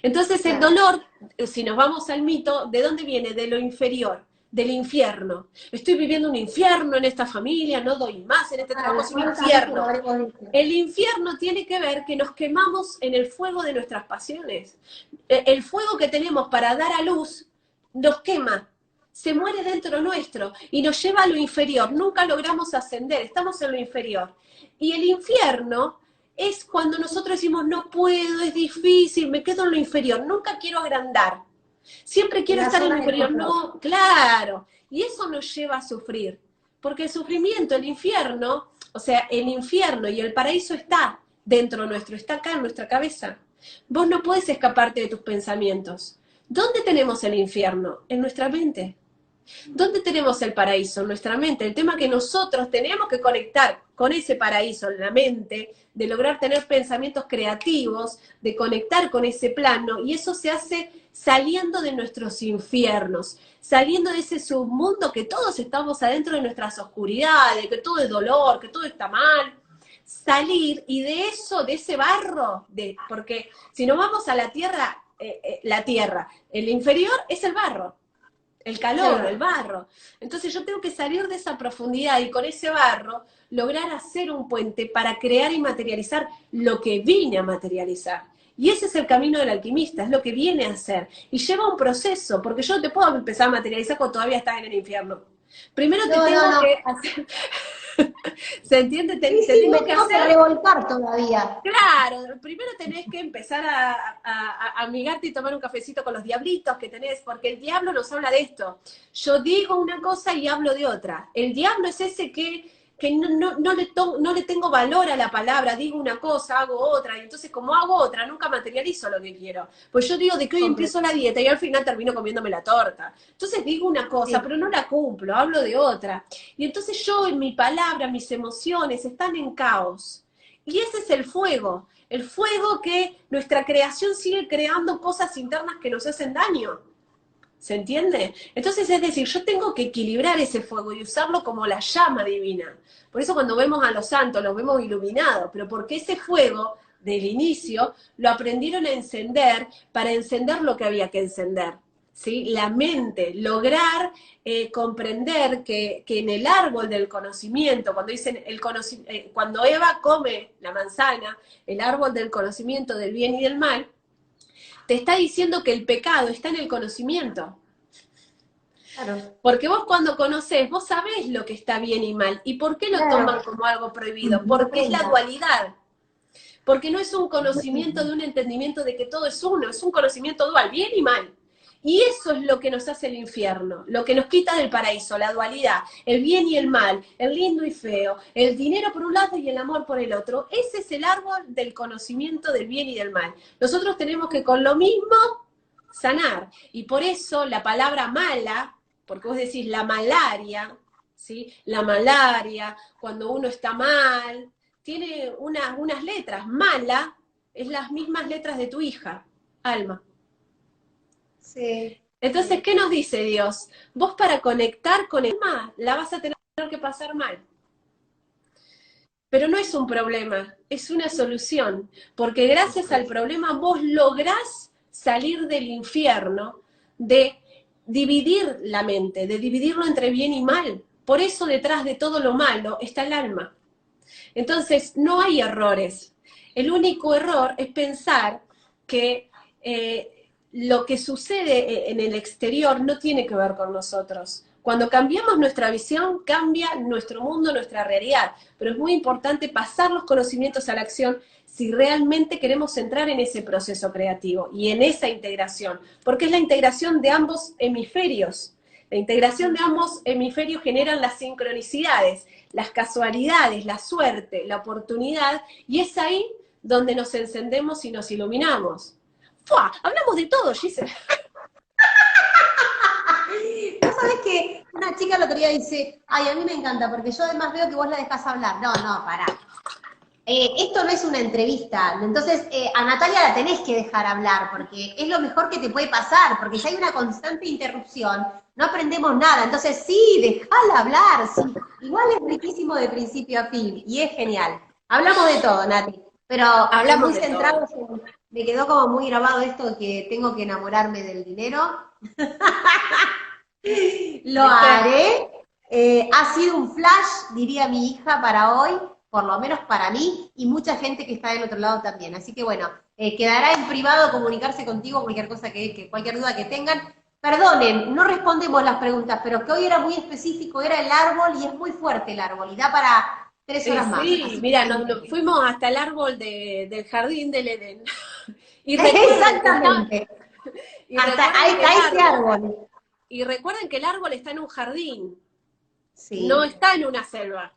Speaker 2: Entonces el dolor, si nos vamos al mito, ¿de dónde viene? De lo inferior, del infierno. Estoy viviendo un infierno en esta familia, no doy más en este trabajo, es un infierno. El infierno tiene que ver que nos quemamos en el fuego de nuestras pasiones. El fuego que tenemos para dar a luz nos quema, se muere dentro nuestro y nos lleva a lo inferior. Nunca logramos ascender, estamos en lo inferior. Y el infierno es cuando nosotros decimos, no puedo, es difícil, me quedo en lo inferior, nunca quiero agrandar. Siempre quiero estar en lo inferior. No, claro. Y eso nos lleva a sufrir. Porque el sufrimiento, el infierno, O sea, el infierno y el paraíso está dentro nuestro, está acá en nuestra cabeza. Vos no podés escaparte de tus pensamientos. ¿Dónde tenemos el infierno? En nuestra mente. ¿Dónde tenemos el paraíso? En nuestra mente. El tema que nosotros tenemos que conectar con ese paraíso en la mente, de lograr tener pensamientos creativos, de conectar con ese plano, y eso se hace saliendo de nuestros infiernos, saliendo de ese submundo que todos estamos adentro de nuestras oscuridades, que todo es dolor, que todo está mal. Salir y de eso, de ese barro, porque si nos vamos a la tierra, el inferior es el barro, el calor, el barro. Entonces yo tengo que salir de esa profundidad y con ese barro lograr hacer un puente para crear y materializar lo que vine a materializar. Y ese es el camino del alquimista, es lo que viene a hacer. Y lleva un proceso, porque yo no te puedo empezar a materializar cuando todavía estás en el infierno. Primero te tengo que hacer... ¿Se entiende?
Speaker 1: Sí, me tengo que revolcar todavía.
Speaker 2: Claro, primero tenés que empezar a amigarte y tomar un cafecito con los diablitos que tenés, porque el diablo nos habla de esto. Yo digo una cosa y hablo de otra. El diablo es ese que no le tengo valor a la palabra, digo una cosa, hago otra, y entonces como hago otra, nunca materializo lo que quiero. Pues yo digo de que hoy empiezo la dieta y al final termino comiéndome la torta. Entonces digo una cosa, pero no la cumplo, hablo de otra. Y entonces yo en mi palabra, mis emociones están en caos. Y ese es el fuego que nuestra creación sigue creando cosas internas que nos hacen daño. ¿Se entiende? Entonces, es decir, yo tengo que equilibrar ese fuego y usarlo como la llama divina. Por eso cuando vemos a los santos, los vemos iluminados, pero porque ese fuego del inicio lo aprendieron a encender para encender lo que había que encender. ¿Sí? La mente, lograr comprender que en el árbol del conocimiento, cuando dicen cuando Eva come la manzana, el árbol del conocimiento del bien y del mal, te está diciendo que el pecado está en el conocimiento. Claro. Porque vos cuando conocés, vos sabés lo que está bien y mal. ¿Y por qué lo toman como algo prohibido? Porque es la dualidad. Porque no es un conocimiento de un entendimiento de que todo es uno, es un conocimiento dual, bien y mal. Y eso es lo que nos hace el infierno, lo que nos quita del paraíso, la dualidad, el bien y el mal, el lindo y feo, el dinero por un lado y el amor por el otro. Ese es el árbol del conocimiento del bien y del mal. Nosotros tenemos que con lo mismo sanar. Y por eso la palabra mala, porque vos decís la malaria, ¿sí? La malaria, cuando uno está mal, tiene unas letras. Mala es las mismas letras de tu hija, Alma.
Speaker 1: Sí.
Speaker 2: Entonces, ¿qué nos dice Dios? Vos para conectar con el alma la vas a tener que pasar mal. Pero no es un problema, es una solución. Porque gracias al problema vos lográs salir del infierno, de dividir la mente, de dividirlo entre bien y mal. Por eso detrás de todo lo malo está el alma. Entonces, no hay errores. El único error es pensar que lo que sucede en el exterior no tiene que ver con nosotros. Cuando cambiamos nuestra visión, cambia nuestro mundo, nuestra realidad. Pero es muy importante pasar los conocimientos a la acción si realmente queremos entrar en ese proceso creativo y en esa integración. Porque es la integración de ambos hemisferios. La integración de ambos hemisferios generan las sincronicidades, las casualidades, la suerte, la oportunidad, y es ahí donde nos encendemos y nos iluminamos. ¡Fua! Hablamos de todo, Gisela.
Speaker 1: ¿No sabés que una chica el otro día dice, ay, a mí me encanta, porque yo además veo que vos la dejás hablar? No, pará. Esto no es una entrevista, entonces a Natalia la tenés que dejar hablar, porque es lo mejor que te puede pasar, porque si hay una constante interrupción, no aprendemos nada. Entonces sí, dejala hablar, sí. Igual es riquísimo de principio a fin, y es genial. Hablamos de todo, Nati, pero
Speaker 2: hablamos
Speaker 1: muy centrados en... Me quedó como muy grabado esto que tengo que enamorarme del dinero. Lo haré. Ha sido un flash, diría mi hija, para hoy, por lo menos para mí, y mucha gente que está del otro lado también. Así que bueno, quedará en privado comunicarse contigo, cualquier cosa cualquier duda que tengan. Perdonen, no respondemos las preguntas, pero que hoy era muy específico, era el árbol, y es muy fuerte el árbol, y da para 3 horas más.
Speaker 2: Sí, mira, nos fuimos hasta el árbol del jardín del Edén.
Speaker 1: Y exactamente. Hasta ese árbol.
Speaker 2: Y recuerden que el árbol está en un jardín,
Speaker 1: sí.
Speaker 2: No está en una selva.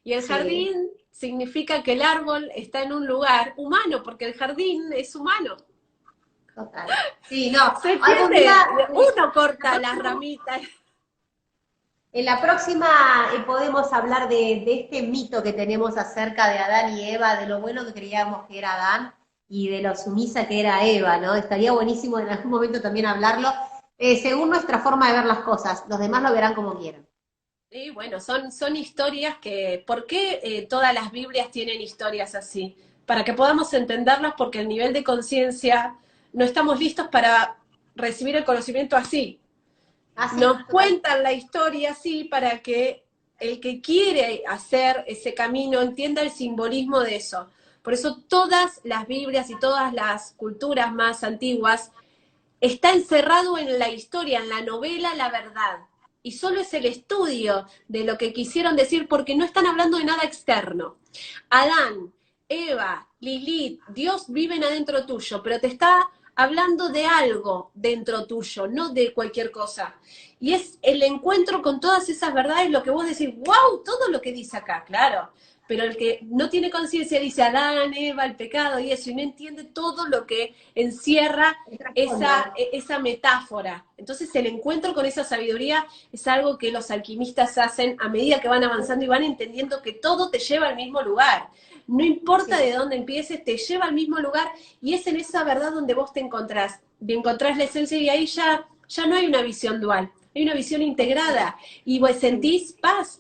Speaker 2: Y el
Speaker 1: Sí,
Speaker 2: jardín significa que el árbol está en un lugar humano, porque el jardín es humano.
Speaker 1: total. Sí, no,
Speaker 2: ¿Se
Speaker 1: algún día,
Speaker 2: entiende? Uno
Speaker 1: la
Speaker 2: corta las
Speaker 1: próxima,
Speaker 2: ramitas.
Speaker 1: en la próxima podemos hablar de este mito que tenemos acerca de Adán y Eva, de lo bueno que creíamos que era Adán y de lo sumisa que era Eva, ¿no? Estaría buenísimo en algún momento también hablarlo, según nuestra forma de ver las cosas. Los demás lo verán como quieran.
Speaker 2: Y bueno, son historias que, ¿por qué todas las Biblias tienen historias así? Para que podamos entenderlas porque el nivel de conciencia no estamos listos para recibir el conocimiento así.
Speaker 1: Ah, sí,
Speaker 2: Nos
Speaker 1: total.
Speaker 2: cuentan la historia así para que el que quiere hacer ese camino entienda el simbolismo de eso. Por eso todas las Biblias y todas las culturas más antiguas está encerrado en la historia, en la novela, la verdad. Y solo es el estudio de lo que quisieron decir porque no están hablando de nada externo. Adán, Eva, Lilith, Dios viven adentro tuyo, pero te está hablando de algo dentro tuyo, no de cualquier cosa. Y es el encuentro con todas esas verdades lo que vos decís, wow, todo lo que dice acá, claro. Pero el que no tiene conciencia dice Adán, Eva, el pecado y eso, y no entiende todo lo que encierra
Speaker 1: El trasfondo.
Speaker 2: esa metáfora. Entonces el encuentro con esa sabiduría es algo que los alquimistas hacen a medida que van avanzando y van entendiendo que todo te lleva al mismo lugar. No importa
Speaker 1: Sí,
Speaker 2: de dónde empieces, te lleva al mismo lugar y es en esa verdad donde vos te encontrás. Encontrás la esencia y ahí ya no hay una visión dual, hay una visión integrada. Y pues
Speaker 1: sí,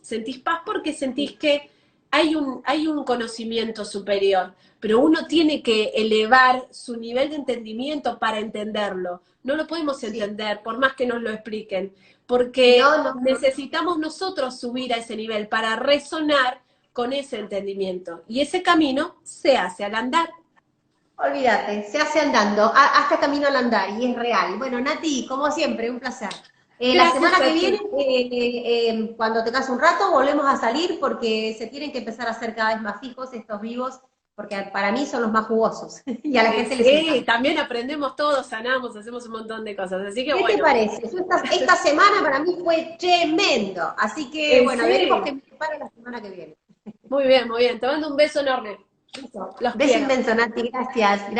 Speaker 2: sentís paz porque sentís
Speaker 1: sí,
Speaker 2: que hay un conocimiento superior, pero uno tiene que elevar su nivel de entendimiento para entenderlo. No lo podemos
Speaker 1: sí.
Speaker 2: entender, por más que nos lo expliquen, porque
Speaker 1: No, no, no.
Speaker 2: necesitamos nosotros subir a ese nivel para resonar con ese entendimiento. Y ese camino se hace al andar.
Speaker 1: Olvídate, se hace andando, hasta camino al andar, y es real. Bueno, Nati, como siempre, un placer. La
Speaker 2: Gracias
Speaker 1: semana que
Speaker 2: a
Speaker 1: viene,
Speaker 2: ti.
Speaker 1: cuando tengas un rato, volvemos a salir porque se tienen que empezar a hacer cada vez más fijos estos vivos, porque para mí son los más jugosos y a la gente les
Speaker 2: Sí,
Speaker 1: encanta.
Speaker 2: también aprendemos todos, sanamos, hacemos un montón de cosas. Así que
Speaker 1: ¿Qué te
Speaker 2: bueno,
Speaker 1: parece? Esta semana para mí fue tremendo, así que bueno, veremos qué
Speaker 2: sí,
Speaker 1: me depara la semana que viene.
Speaker 2: muy bien, muy bien. Te mando un beso enorme.
Speaker 1: Listo.
Speaker 2: Los
Speaker 1: Beso
Speaker 2: quiero.
Speaker 1: inmenso, Nati, gracias.